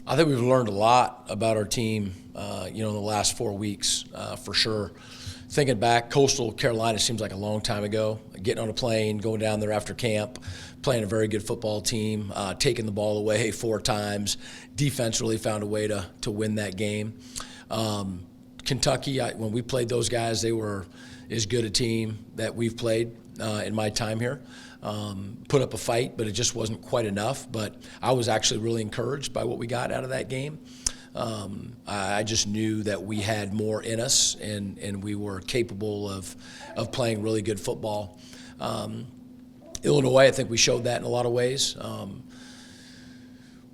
I think we've learned a lot about our team, in the last 4 weeks, for sure. Thinking back, Coastal Carolina seems like a long time ago. Getting on a plane, going down there after camp, playing a very good football team, taking the ball away 4 times. Defense really found a way to win that game. Kentucky, when we played those guys, they were as good a team that we've played in my time here. Put up a fight, but it just wasn't quite enough. But I was actually really encouraged by what we got out of that game. I just knew that we had more in us, and we were capable of playing really good football. Illinois, I think we showed that in a lot of ways.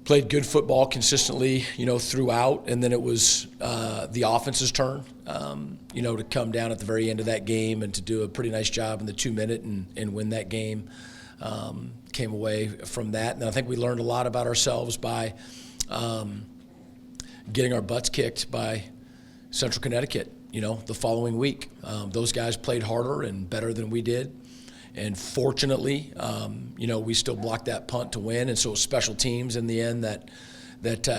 Played good football consistently, throughout, and then it was the offense's turn, to come down at the very end of that game and to do a pretty nice job in the 2-minute and win that game. Came away from that, and I think we learned a lot about ourselves by getting our butts kicked by Central Connecticut, the following week. Those guys played harder and better than we did. And fortunately, we still blocked that punt to win, and so it was special teams in the end that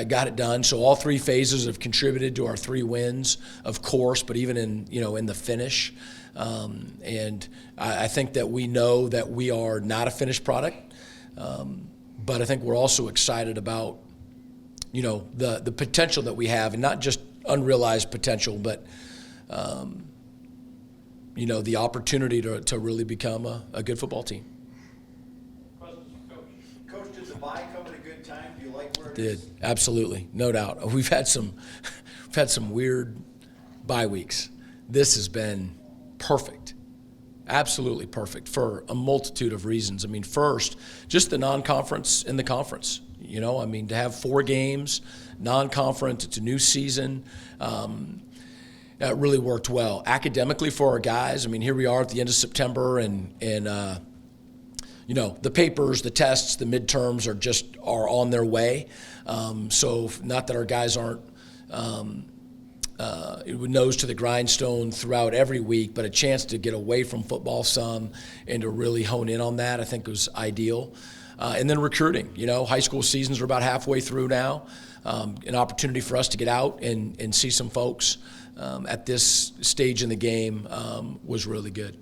got it done. So all 3 phases have contributed to our 3 wins, of course, but even in the finish. And I think that we know that we are not a finished product, but I think we're also excited about the potential that we have, and not just unrealized potential, but the opportunity to really become a good football team. Coach, did the bye come at a good time? Do you like where it is? Did, absolutely, no doubt. We've had some weird bye weeks. This has been perfect, absolutely perfect for a multitude of reasons. I mean, first, just the non-conference in the conference. To have 4 games, non-conference, it's a new season. That really worked well. Academically for our guys, here we are at the end of September, and the papers, the tests, the midterms are on their way. So not that our guys aren't nose to the grindstone throughout every week, but a chance to get away from football some and to really hone in on that, I think was ideal. And then recruiting, high school seasons are about halfway through now. An opportunity for us to get out and see some folks at this stage in the game was really good.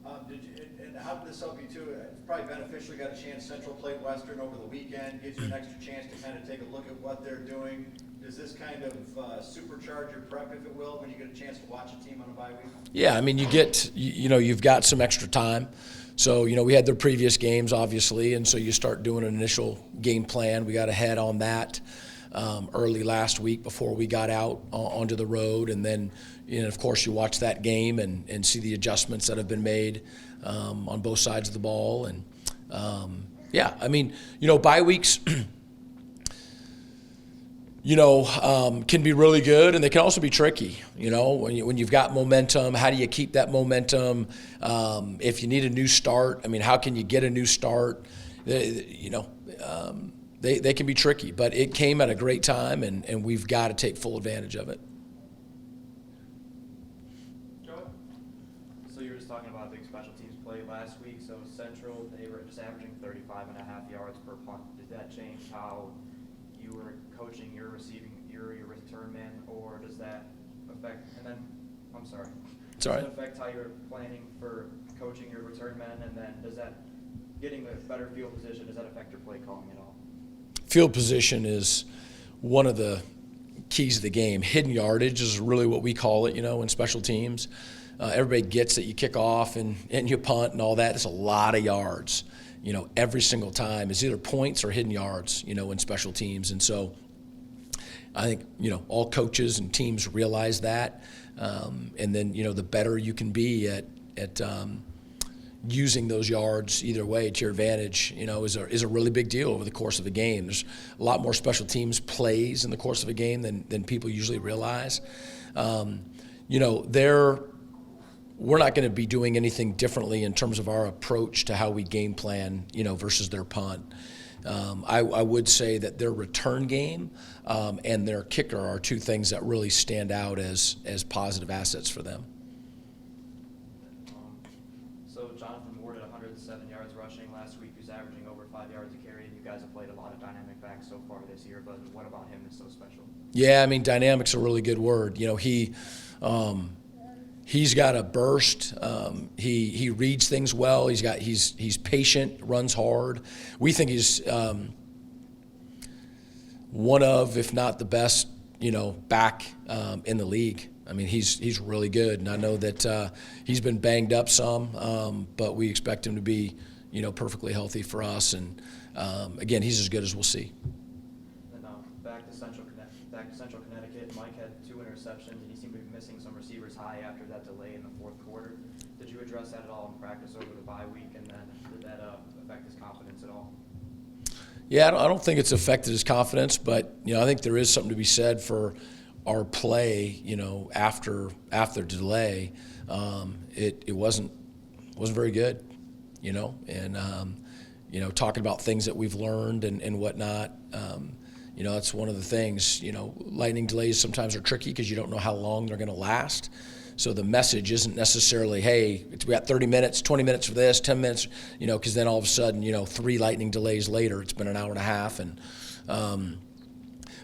And how did this help you too? It's probably beneficial. You got a chance. Central played Western over the weekend. Gives you an extra chance to kind of take a look at what they're doing. Does this kind of supercharge your prep, if it will, when you get a chance to watch a team on a bye week? Yeah, you've got some extra time. So, we had their previous games, obviously, and so you start doing an initial game plan. We got ahead on that early last week before we got out onto the road. And then, of course, you watch that game and see the adjustments that have been made on both sides of the ball. And, bye weeks can be really good, and they can also be tricky. When you've got momentum, how do you keep that momentum? If you need a new start, how can you get a new start? They can be tricky, but it came at a great time, and we've got to take full advantage of it. Joe, so you were just talking about big special teams play last week. So Central, they were just averaging 35.5 yards per punt. Did that change how you were coaching your return man, or does that affect? And then, I'm sorry. It's all right. Does that affect how you're planning for coaching your return men? And then does that getting a better field position, does that affect your play calling at all? Field position is one of the keys of the game. Hidden yardage is really what we call it, in special teams. Everybody gets that you kick off and you punt and all that. It's a lot of yards, every single time. It's either points or hidden yards, in special teams. And so I think, all coaches and teams realize that. And then, the better you can be at using those yards either way to your advantage, is a really big deal over the course of a game. There's a lot more special teams plays in the course of a game than people usually realize. We're not going to be doing anything differently in terms of our approach to how we game plan, versus their punt. I would say that their return game and their kicker are 2 things that really stand out as positive assets for them. So Jonathan Ward at 107 yards rushing last week. He was averaging over 5 yards a carry, and you guys have played a lot of dynamic backs so far this year, but what about him is so special? Yeah, I mean, dynamic's a really good word. You know, he's got a burst. He reads things well. He's patient, runs hard. We think he's one of, if not the best, back in the league. I mean, he's really good, and I know that he's been banged up some, but we expect him to be, perfectly healthy for us. And again, he's as good as we'll see. And back to Central Connecticut, Mike had 2 interceptions, and he seemed to be missing some receivers high after that delay in the fourth quarter. Did you address that at all in practice over the bye week, and then did that affect his confidence at all? Yeah, I don't think it's affected his confidence, but I think there is something to be said for our play. After delay, it wasn't very good. And talking about things that we've learned and whatnot. That's one of the things. Lightning delays sometimes are tricky because you don't know how long they're going to last. So the message isn't necessarily, hey, we got 30 minutes, 20 minutes for this, 10 minutes, because then all of a sudden, 3 lightning delays later, it's been an hour and a half. And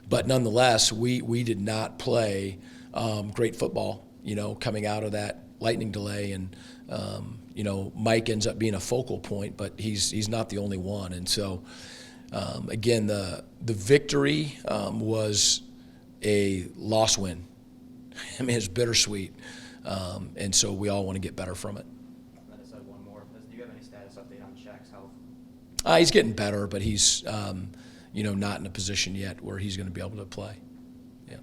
but nonetheless, we did not play great football, coming out of that lightning delay. And, Mike ends up being a focal point, but he's not the only one. And so, again, the victory was a loss win. I mean, it's bittersweet. And so we all want to get better from it. I just had one more. Do you have any status update on Shaq's health? He's getting better, but he's, not in a position yet where he's going to be able to play. Yeah.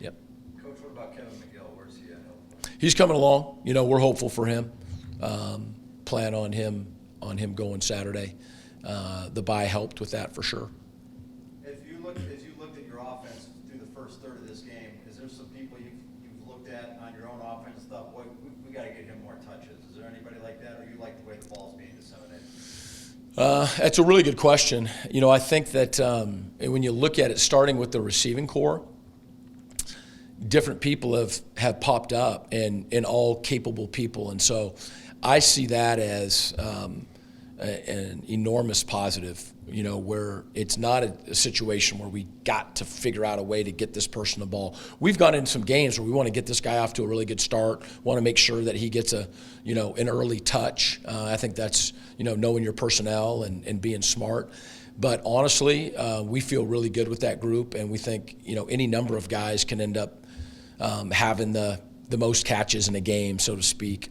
Yep. Coach, what about Kevin McGill? Where's he at? He's coming along. We're hopeful for him. Plan on him going Saturday. The bye helped with that for sure. As you looked at your offense through the first third of this game, is there some people you've looked at on your own offense and thought, boy, we got to get him more touches? Is there anybody like that, or you like the way the ball's being disseminated? That's a really good question. I think that when you look at it, starting with the receiving core, different people have popped up and all capable people. And so I see that as an enormous positive, where it's not a situation where we got to figure out a way to get this person the ball. We've gone into some games where we want to get this guy off to a really good start, want to make sure that he gets an early touch. I think that's, knowing your personnel and being smart. But honestly, we feel really good with that group, and we think, any number of guys can end up having the most catches in a game, so to speak.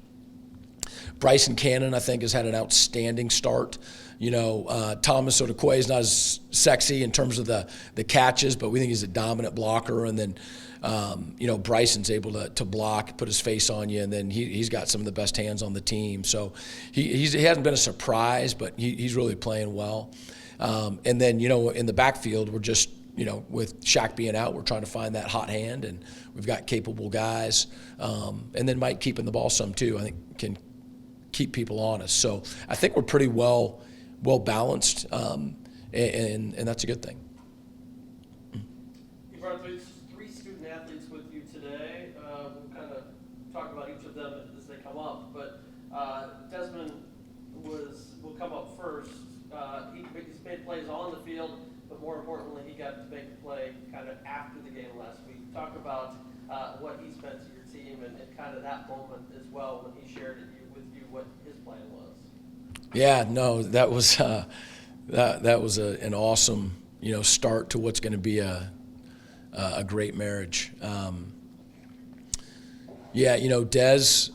Bryson Cannon, I think, has had an outstanding start. Thomas Odukoye is not as sexy in terms of the catches, but we think he's a dominant blocker. And then, Bryson's able to block, put his face on you, and then he's got some of the best hands on the team. So he hasn't been a surprise, but he's really playing well. And then, in the backfield, we're just, with Shaq being out, we're trying to find that hot hand, and we've got capable guys. And then Mike keeping the ball some too, I think can keep people honest. So I think we're pretty well balanced, and that's a good thing. You brought 3 student athletes with you today. We'll kind of talk about each of them as they come up. But Desmond will come up first. He's made plays on the field, but more importantly, he got to make a play kind of after the game last week. Talk about what he's meant to your team and kind of that moment as well when he shared with you what his plan was. Yeah, no, that was an awesome start to what's going to be a great marriage. Des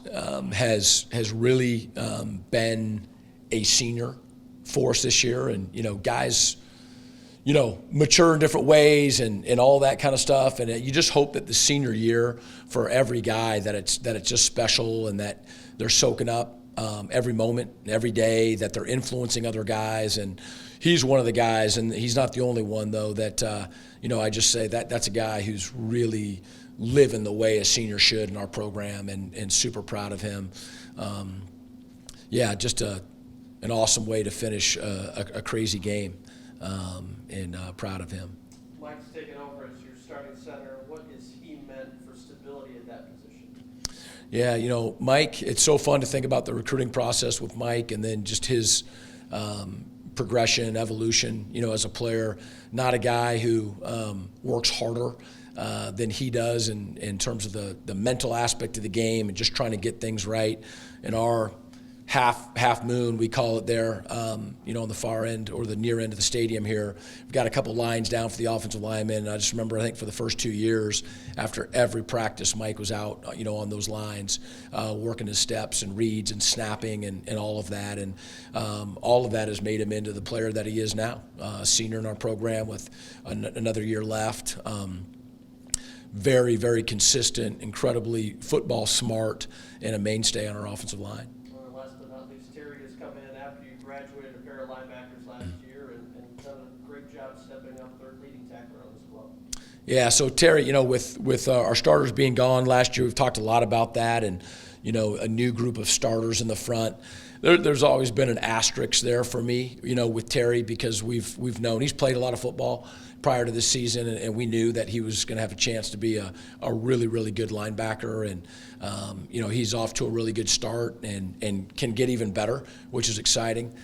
has really been a senior for us this year, and guys mature in different ways and all that kind of stuff. And you just hope that the senior year for every guy that it's just special and that they're soaking up every moment, every day, that they're influencing other guys. And he's one of the guys, and he's not the only one though, that I just say that's a guy who's really living the way a senior should in our program, and super proud of him. Just an awesome way to finish a crazy game. And proud of him. Mike's taken over as your starting center. What has he meant for stability in that position? Yeah, Mike, it's so fun to think about the recruiting process with Mike, and then just his progression, evolution, as a player. Not a guy who works harder than he does in terms of the mental aspect of the game and just trying to get things right. In our half moon, we call it there, on the far end or the near end of the stadium here. We've got a couple lines down for the offensive linemen. And I just remember, I think for the first 2 years, after every practice, Mike was out, on those lines, working his steps and reads and snapping and all of that. And all of that has made him into the player that he is now, senior in our program with another year left. Very, very consistent, incredibly football smart, and a mainstay on our offensive line. Last but not least, Terry has come in after you graduated a pair of linebackers last year and done a great job stepping up, third leading tackler on this club. Yeah, so Terry, with our starters being gone last year, we've talked a lot about that, and a new group of starters in the front. There's always been an asterisk there for me, with Terry, because we've known he's played a lot of football prior to this season, and we knew that he was going to have a chance to be a really, really good linebacker. And, he's off to a really good start and can get even better, which is exciting.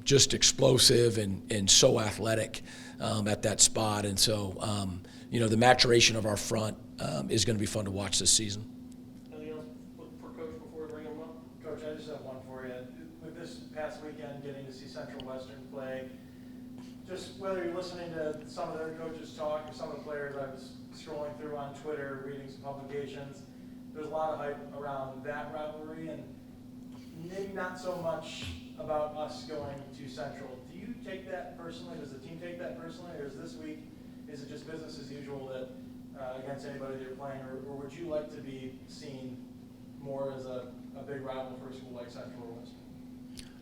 Just explosive and so athletic at that spot. And so, the maturation of our front is going to be fun to watch this season. Anything else for Coach before we bring him up? Coach, I just have one for you. With this past weekend, getting to see Central Western play, just whether you're listening to some of their coaches talk or some of the players I was scrolling through on Twitter, reading some publications, there's a lot of hype around that rivalry, and maybe not so much about us going to Central. Do you take that personally? Does the team take that personally? Or is this week, is it just business as usual that against anybody that you're playing, or would you like to be seen more as a big rival for a school like Central or Western?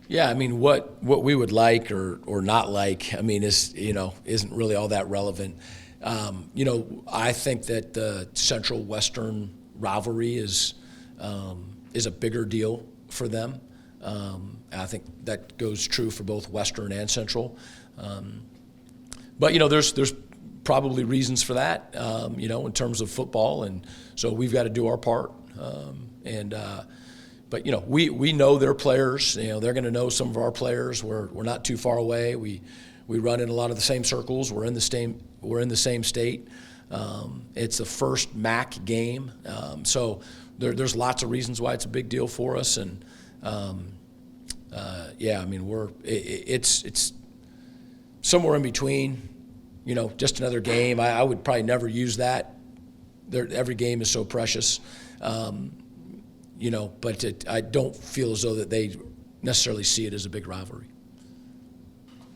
Yeah, I mean, what we would like or not like, is isn't really all that relevant. I think that the Central Western rivalry is a bigger deal for them. I think that goes true for both Western and Central. But there's probably reasons for that, in terms of football, and so we've got to do our part. But we know their players. They're going to know some of our players. We're not too far away. We run in a lot of the same circles. We're in the same state. It's the first MAC game, so there's lots of reasons why it's a big deal for us. And it's somewhere in between. Just another game. I would probably never use that. Every game is so precious. But I don't feel as though that they necessarily see it as a big rivalry.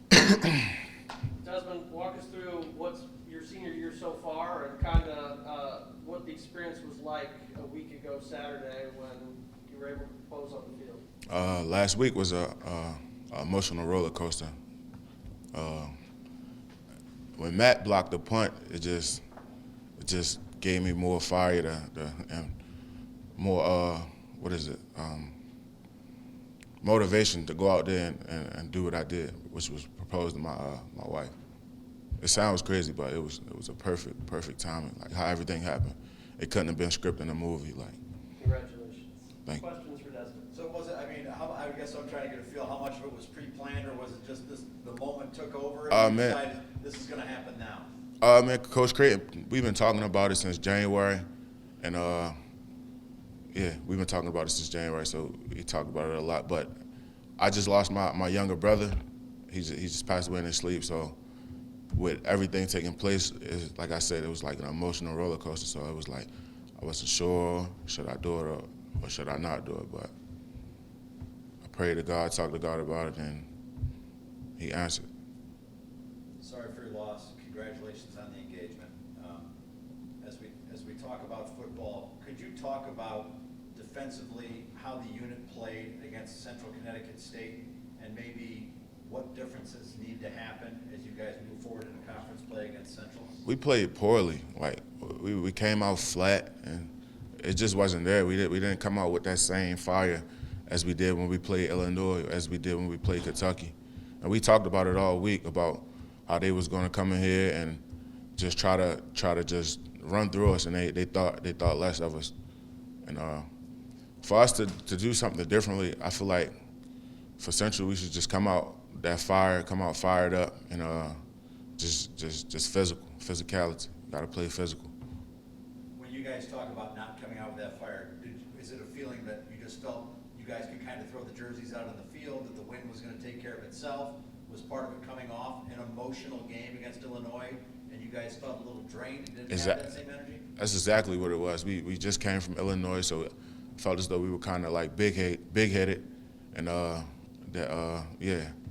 Desmond, walk us through what's your senior year so far and kind of what the experience was like a week ago Saturday when you were able to pose on the field. Last week was a emotional roller coaster. When Matt blocked the punt, it just gave me more fire and more motivation to go out there and do what I did, which was propose to my wife. It sounds crazy, but it was a perfect timing. Like how everything happened, it couldn't have been scripted in a movie. Like, Congratulations. Thank you. Questions for Desmond? So was it, I guess I'm trying to get a feel, how much of it was pre-planned, or was it just the moment took over and you decided this is going to happen now? Coach Creighton, we've been talking about it since January, and we've been talking about it since January, so we talk about it a lot. But I just lost my younger brother. He just passed away in his sleep, so with everything taking place, like I said, it was like an emotional roller coaster. So it was like I wasn't sure, should I do it or should I not do it? But I prayed to God, talked to God about it, and he answered. Sorry for your loss. Congratulations on the engagement. As we talk about football, could you talk about defensively how the unit played against Central Connecticut State, and maybe what differences need to happen as you guys move forward in the conference play against Central? We played poorly. Like we came out flat, and it just wasn't there. We didn't come out with that same fire as we did when we played Illinois, as we did when we played Kentucky. And we talked about it all week about how they was going to come in here and just try to just run through us, and they thought less of us. And for us to do something differently, I feel like for Central, we should just come out fired up, and just physicality. Got to play physical. When you guys talk about not coming out with that fire, is it a feeling that you just felt you guys could kind of throw the jerseys out on the field, that the wind was going to take care of itself? Was part of it coming off an emotional game against Illinois, and you guys felt a little drained and didn't have that same energy? That's exactly what it was. We just came from Illinois, so it felt as though we were kind of like big-headed, and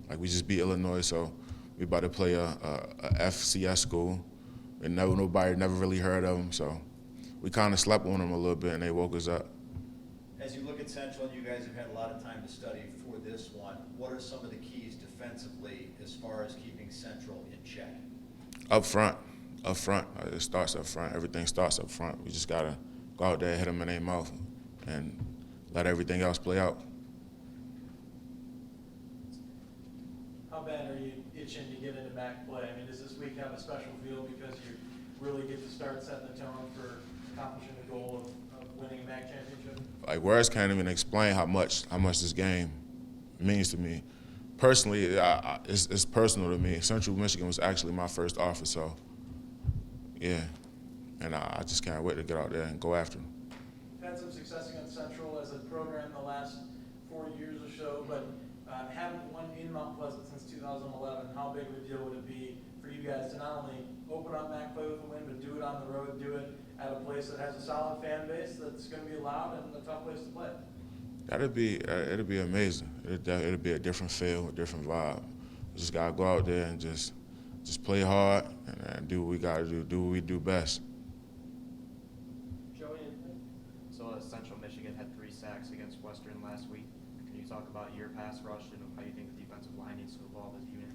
like we just beat Illinois, so we about to play a FCS school, and nobody never really heard of them, so we kind of slept on them a little bit, and they woke us up. As you look at Central, and you guys have had a lot of time to study for this one, what are some of the keys defensively as far as keeping Central in check? Up front. It starts up front. Everything starts up front. We just got to go out there, hit them in their mouth, and let everything else play out. How bad are you itching to get into MAC play? I mean, does this week have a special feel because you really get to start setting the tone for accomplishing the goal of winning a MAC championship? Like, words can't even explain how much this game means to me. Personally, it's personal to me. Central Michigan was actually my first offer, so yeah. And I just can't wait to get out there and go after them. You've had some success against Central as a program the last 4 years or so, but haven't won in Mount Pleasant since 2011. How big of a deal would it be for you guys to not only open up MAC play with a win, but do it on the road, do it at a place that has a solid fan base that's going to be loud and a tough place to play? It'll be amazing. It'll be a different feel, a different vibe. We just gotta go out there and just play hard and do what we gotta do what we do best. Joey, anything? So Central Michigan had 3 sacks against Western last week. Can you talk about your pass rush and how you think the defensive line needs to evolve as a unit?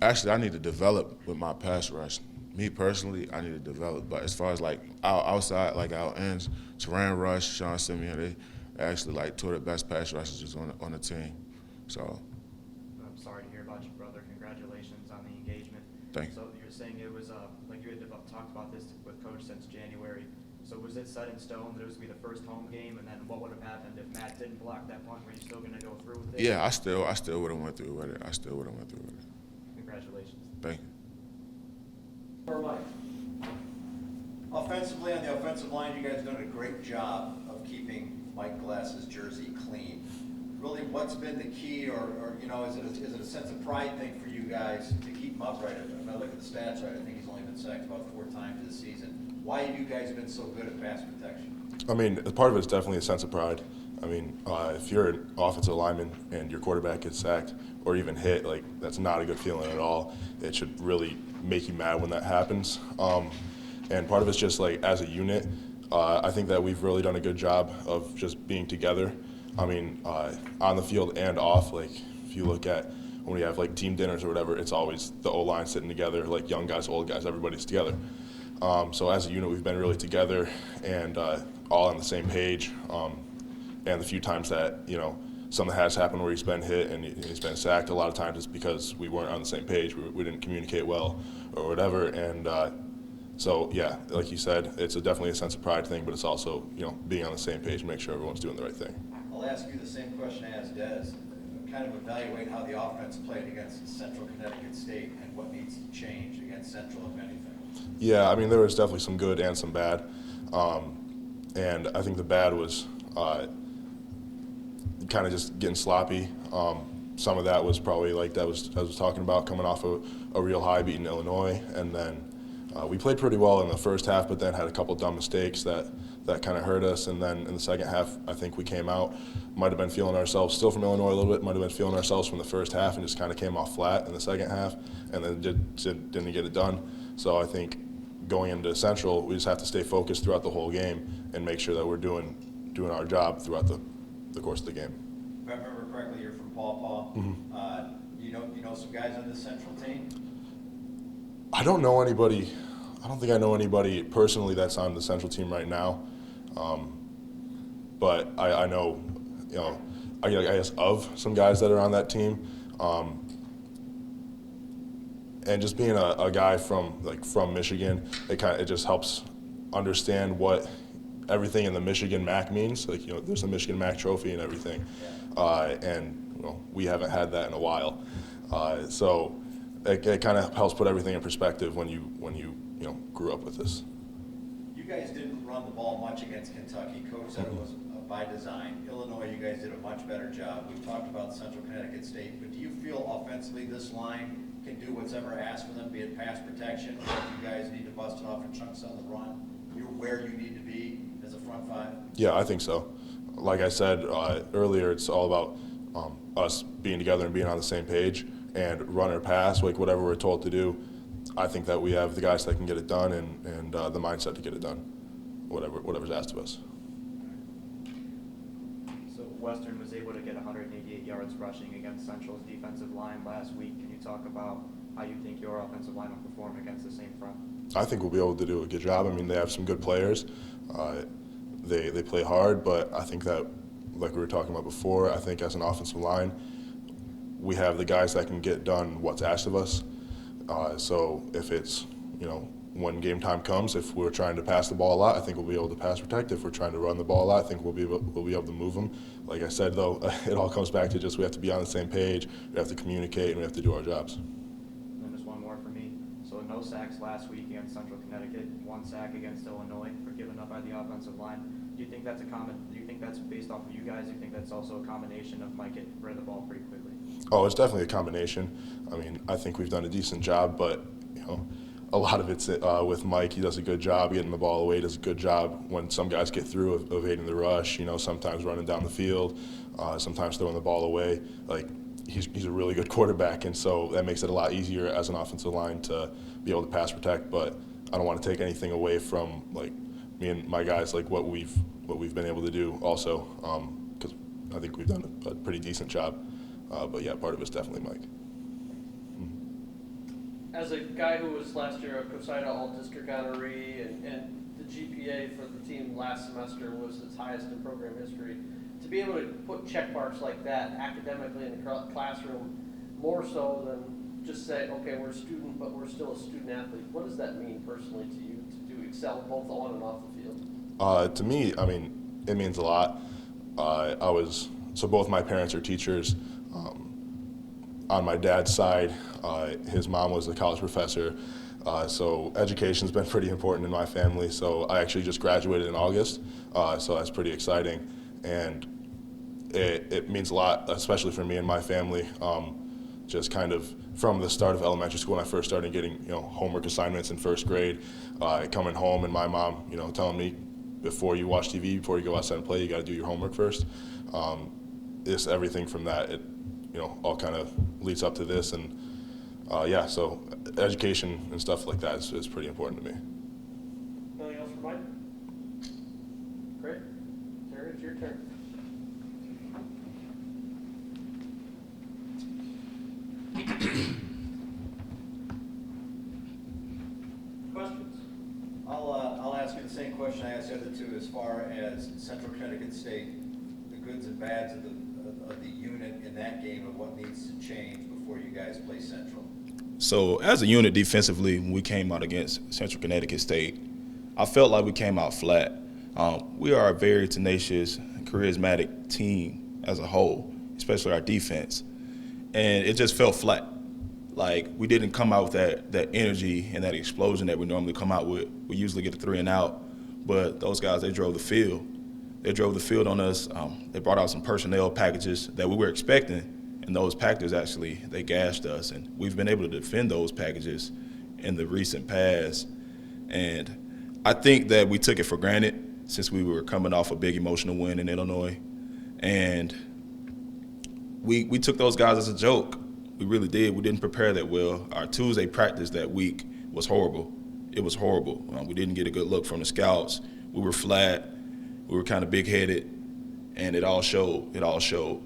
Actually, I need to develop with my pass rush. Me personally, I need to develop. But as far as like outside, like our ends, Teran Rush, Sean Simeon, they actually like 2 of the best pass rushers on the team. So. I'm sorry to hear about your brother. Congratulations on the engagement. Thank you. So you're saying it was like you had talked about this with Coach since January. So was it set in stone that it was going to be the first home game, and then what would have happened if Matt didn't block that punt? Were you still going to go through with it? Yeah, I still would have went through with it. Congratulations. Thank you. Or Mike? Offensively, on the offensive line, you guys have done a great job of keeping Mike Glass's jersey clean. Really, what's been the key, or is it a sense of pride thing for you guys to keep him upright? If I look at the stats right, I think he's only been sacked about 4 times this season. Why have you guys been so good at pass protection? I mean, part of it is definitely a sense of pride. I mean, if you're an offensive lineman and your quarterback gets sacked or even hit, like, that's not a good feeling at all. It should really make you mad when that happens. And part of it's just, like, as a unit, I think that we've really done a good job of just being together. I mean, on the field and off, like, if you look at when we have, like, team dinners or whatever, it's always the O-line sitting together, like, young guys, old guys, everybody's together. So as a unit, we've been really together and all on the same page. And the few times that, something has happened where he's been hit and he's been sacked, a lot of times it's because we weren't on the same page, we didn't communicate well or whatever. And so, yeah, like you said, it's definitely a sense of pride thing, but it's also, being on the same page and make sure everyone's doing the right thing. I'll ask you the same question as Des. Kind of evaluate how the offense played against Central Connecticut State and what needs to change against Central, if anything. Yeah, I mean, there was definitely some good and some bad. And I think the bad was kind of just getting sloppy. Some of that was probably like I was talking about, coming off a real high, beating Illinois. And then we played pretty well in the first half, but then had a couple dumb mistakes that kind of hurt us. And then in the second half, I think we came out, might have been feeling ourselves still from Illinois a little bit, might have been feeling ourselves from the first half and just kind of came off flat in the second half and then didn't get it done. So I think going into Central, we just have to stay focused throughout the whole game and make sure that we're doing our job throughout the course of the game. If I remember correctly, you're from Paw Paw. Mm-hmm. You know some guys on this Central team? I don't know anybody. I don't think I know anybody personally that's on the Central team right now. But I know, I guess of some guys that are on that team. And just being a guy from Michigan, it just helps understand what everything in the Michigan MAC means. Like, there's a Michigan MAC trophy and everything. And we haven't had that in a while. So it kind of helps put everything in perspective when you grew up with this. You guys didn't run the ball much against Kentucky. Coach said it was by design. Illinois, you guys did a much better job. We've talked about Central Connecticut State, but do you feel offensively this line can do what's ever asked for them, be it pass protection, or if you guys need to bust it off in chunks on the run? You're where you need to be as a front five? Yeah, I think so. Like I said earlier, it's all about us being together and being on the same page and run or pass, like whatever we're told to do. I think that we have the guys that can get it done and the mindset to get it done, whatever's asked of us. So Western was able to get 188 yards rushing against Central's defensive line last week. Can you talk about how you think your offensive line will perform against the same front? I think we'll be able to do a good job. I mean, they have some good players. They play hard, but I think that, like we were talking about before, I think as an offensive line, we have the guys that can get done what's asked of us. So if it's, when game time comes, if we're trying to pass the ball a lot, I think we'll be able to pass protect. If we're trying to run the ball a lot, I think we'll be able to move them. Like I said, though, it all comes back to just we have to be on the same page, we have to communicate, and we have to do our jobs. And then just one more for me. So no sacks last week against Central Connecticut, 1 sack against Illinois for given up by the offensive line. Do you think that's based off of you guys? Do you think that's also a combination of Mike getting rid of the ball pretty quickly? Oh, it's definitely a combination. I mean, I think we've done a decent job, but a lot of it's with Mike. He does a good job getting the ball away. He does a good job when some guys get through of evading the rush. Sometimes running down the field, sometimes throwing the ball away. Like he's a really good quarterback, and so that makes it a lot easier as an offensive line to be able to pass protect. But I don't want to take anything away from like me and my guys, like what we've been able to do also, because I think we've done a pretty decent job. But yeah, part of it's definitely Mike. As a guy who was last year a Cosida All-District honoree and the GPA for the team last semester was its highest in program history, to be able to put check marks like that academically in the classroom, more so than just say, okay, we're a student, but we're still a student athlete. What does that mean personally to you to excel both on and off the field? To me, I mean, it means a lot. So both my parents are teachers. On my dad's side, his mom was a college professor, so education's been pretty important in my family. So I actually just graduated in August, so that's pretty exciting, and it means a lot, especially for me and my family. Just kind of from the start of elementary school, when I first started getting homework assignments in first grade, coming home and my mom telling me, before you watch TV, before you go outside and play, you got to do your homework first. It's everything from that. It all kind of leads up to this, and yeah, so education and stuff like that is pretty important to me. Anything else for Mike? Great. Terry, it's your turn. Questions? I'll ask you the same question I asked the other two as far as Central Connecticut State, the goods and bads of the unit in that game and what needs to change before you guys play Central. So as a unit defensively, when we came out against Central Connecticut State, I felt like we came out flat. We are a very tenacious, charismatic team as a whole, especially our defense. And it just felt flat. Like we didn't come out with that energy and that explosion that we normally come out with. We usually get a 3 and out, but those guys, they drove the field. They drove the field on us. They brought out some personnel packages that we were expecting, and those packages actually, they gashed us. And we've been able to defend those packages in the recent past. And I think that we took it for granted since we were coming off a big emotional win in Illinois. And we took those guys as a joke. We really did. We didn't prepare that well. Our Tuesday practice that week was horrible. It was horrible. We didn't get a good look from the scouts. We were flat. We were kind of big-headed, and it all showed. It all showed.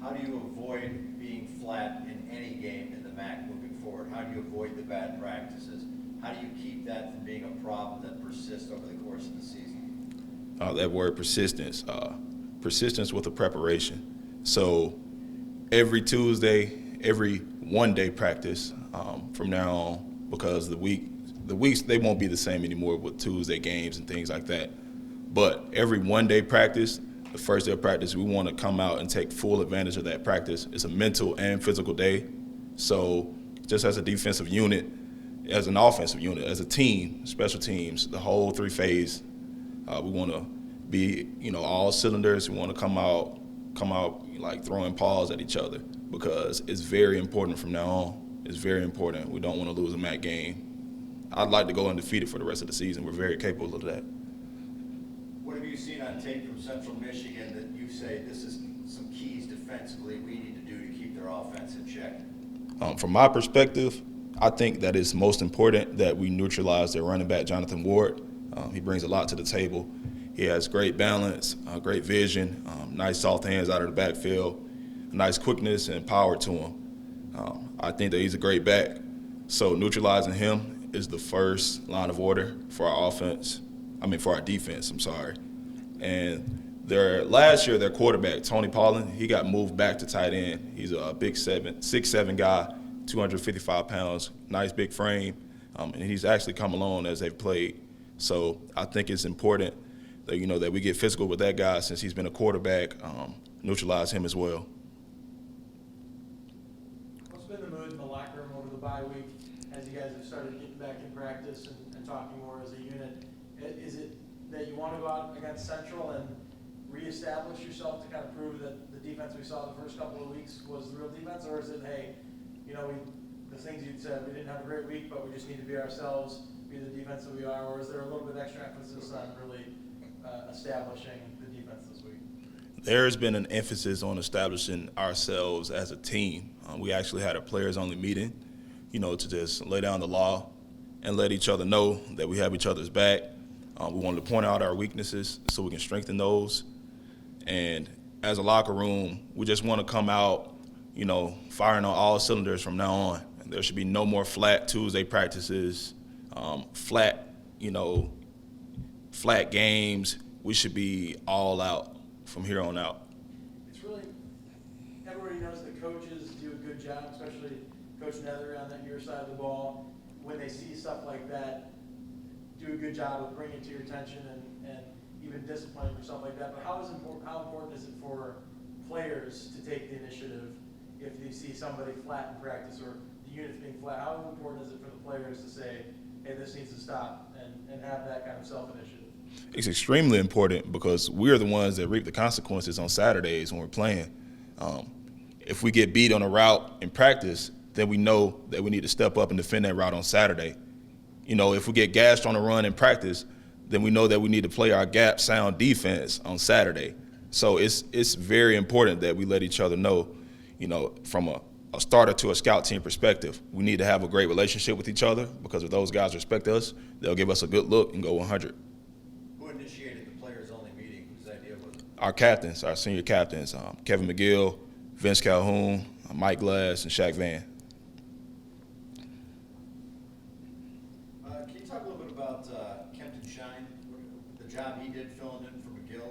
How do you avoid being flat in any game in the MAC moving forward? How do you avoid the bad practices? How do you keep that from being a problem that persists over the course of the season? That word persistence. Persistence with a preparation. So every Tuesday, every one-day practice from now on, because the The weeks, they won't be the same anymore with Tuesday games and things like that. But every one-day practice, the first day of practice, we want to come out and take full advantage of that practice. It's a mental and physical day. So just as a defensive unit, as an offensive unit, as a team, special teams, the whole three-phase, we want to be, all cylinders. We want to come out like throwing paws at each other because it's very important from now on. It's very important. We don't want to lose a MAC game. I'd like to go undefeated for the rest of the season. We're very capable of that. What have you seen on tape from Central Michigan that you say this is some keys defensively we need to do to keep their offense in check? From my perspective, I think that it's most important that we neutralize their running back, Jonathan Ward. He brings a lot to the table. He has great balance, great vision, nice soft hands out of the backfield, nice quickness and power to him. I think that he's a great back. So neutralizing him is the first line of order for our defense, And last year, their quarterback, Tony Pollin, he got moved back to tight end. He's a big 6'7" guy, 255 pounds, nice big frame, and he's actually come along as they've played. So I think it's important that, that we get physical with that guy since he's been a quarterback, neutralize him as well. What's been the mood in the locker room over the bye week as you guys have started getting back in practice and talking more as a unit? Is it that you want to go out against Central and reestablish yourself to kind of prove that the defense we saw the first couple of weeks was the real defense, or is it, hey, the things you'd said, we didn't have a great week, but we just need to be ourselves, be the defense that we are, or is there a little bit extra emphasis on really establishing the defense this week? There's been an emphasis on establishing ourselves as a team. We actually had a players-only meeting, to just lay down the law and let each other know that we have each other's back. We wanted to point out our weaknesses so we can strengthen those. And as a locker room, we just want to come out, firing on all cylinders from now on. And there should be no more flat Tuesday practices, flat games. We should be all out from here on out. It's really, everybody knows that coaches do a good job, especially Coach Nether on your side of the ball. When they see stuff like that, do a good job of bringing it to your attention and even disciplining for stuff like that. But how important is it for players to take the initiative if you see somebody flat in practice or the units being flat? How important is it for the players to say, hey, this needs to stop and have that kind of self-initiative? It's extremely important because we're the ones that reap the consequences on Saturdays when we're playing. If we get beat on a route in practice, then we know that we need to step up and defend that route on Saturday. If we get gashed on a run in practice, then we know that we need to play our gap sound defense on Saturday. So it's very important that we let each other know, from a starter to a scout team perspective, we need to have a great relationship with each other because if those guys respect us, they'll give us a good look and go 100. Who initiated the players-only meeting? Whose idea was it? Our captains, our senior captains, Kevin McGill, Vince Calhoun, Mike Glass, and Shaq Van. Can you talk a little bit about Kempton Shine, the job he did filling in for McGill?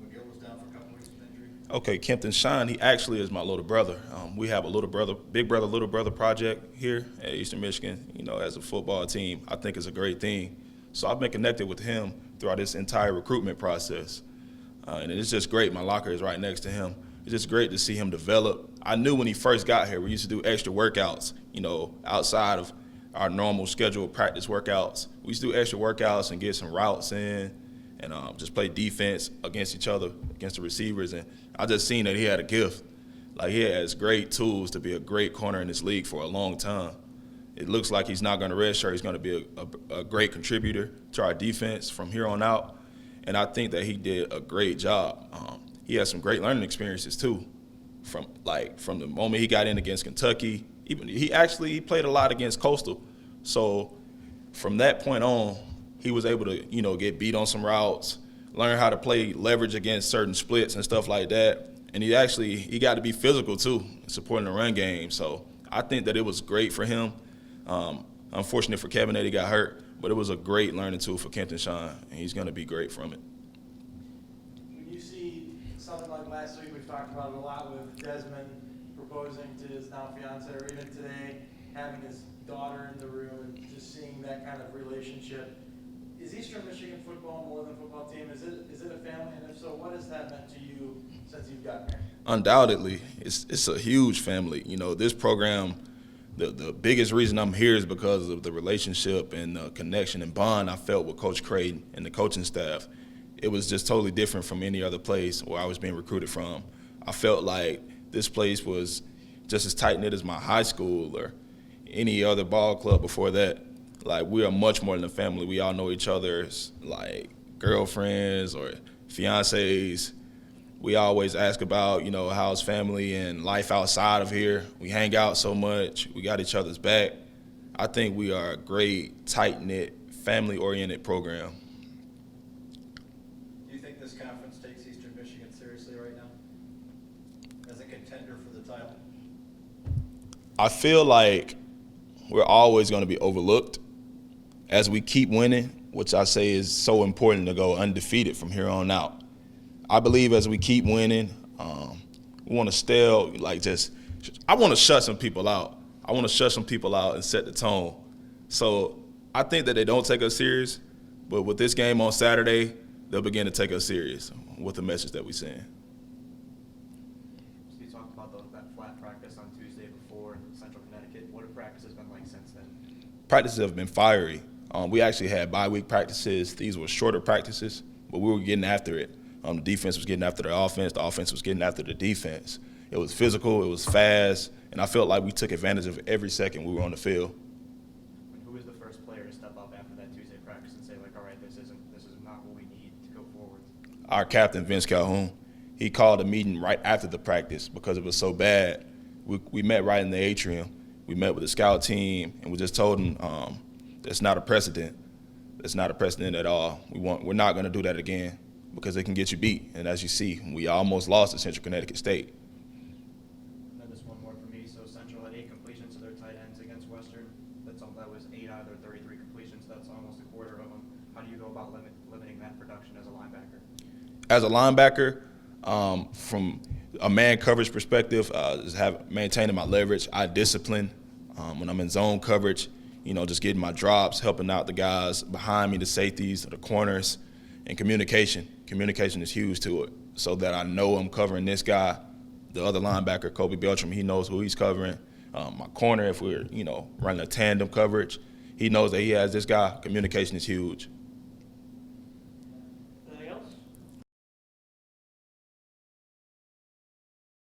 McGill was down for a couple weeks with injury. Okay, Kempton Shine, he actually is my little brother. We have a big brother, little brother project here at Eastern Michigan, as a football team. I think it's a great thing. So I've been connected with him throughout this entire recruitment process. And it's just great. My locker is right next to him. It's just great to see him develop. I knew when he first got here, we used to do extra workouts, outside of our normal scheduled practice workouts. We used to do extra workouts and get some routes in and just play defense against each other, against the receivers. And I just seen that he had a gift. Like, he has great tools to be a great corner in this league for a long time. It looks like he's not going to redshirt. He's going to be a great contributor to our defense from here on out. And I think that he did a great job. He has some great learning experiences too. From the moment he got in against Kentucky, he played a lot against Coastal. So from that point on, he was able to, get beat on some routes, learn how to play leverage against certain splits and stuff like that. And he got to be physical too, supporting the run game. So I think that it was great for him. Unfortunate for Kevin that he got hurt, but it was a great learning tool for Kempton Shine, and he's going to be great from it. When you see something like last week, we've talked about it a lot with Desmond proposing to his now fiance, or even today, having his daughter in the room and just seeing that kind of relationship. Is Eastern Michigan football more than a football team? Is it a family? And if so, what has that meant to you since you've gotten there? Undoubtedly, it's a huge family. You know, this program, the biggest reason I'm here is because of the relationship and the connection and bond I felt with Coach Creighton and the coaching staff. It was just totally different from any other place where I was being recruited from. I felt like this place was just as tight-knit as my high school or any other ball club before that. Like, we are much more than a family. We all know each other's, like, girlfriends or fiancés. We always ask about, you know, how's family and life outside of here. We hang out so much. We got each other's back. I think we are a great, tight-knit, family-oriented program. Do you think this conference takes Eastern Michigan seriously right now as a contender for the title? I feel like we're always going to be overlooked as we keep winning, which I say is so important to go undefeated from here on out. I believe as we keep winning, we want to still, like, I want to shut some people out. I want to shut some people out and set the tone. So I think that they don't take us serious, but with this game on Saturday, they'll begin to take us serious with the message that we send. So you talked about that flat practice on Tuesday before in Central Connecticut. What have practices been like since then? Practices have been fiery. We actually had bye-week practices. These were shorter practices, but we were getting after it. The defense was getting after the offense was getting after the defense. It was physical, it was fast, and I felt like we took advantage of every second we were on the field. And who was the first player to step up after that Tuesday practice and say, like, all right, this is not what we need to go forward? Our captain, Vince Calhoun, he called a meeting right after the practice because it was so bad. We met right in the atrium. We met with the scout team, and we just told them that's not a precedent. It's not a precedent at all. We're not going to do that again because it can get you beat. And as you see, we almost lost to Central Connecticut State. And then just one more for me. So Central had 8 completions of their tight ends against Western. That was 8 out of their 33 completions. That's almost a quarter of them. How do you go about limiting that production as a linebacker? As a linebacker, from a man coverage perspective, just maintaining my leverage. I discipline when I'm in zone coverage. You know, just getting my drops, helping out the guys behind me, the safeties, the corners, and communication. Communication is huge to it, so that I know I'm covering this guy. The other linebacker, Kobe Beltram, he knows who he's covering. My corner, if we're, running a tandem coverage, he knows that he has this guy. Communication is huge.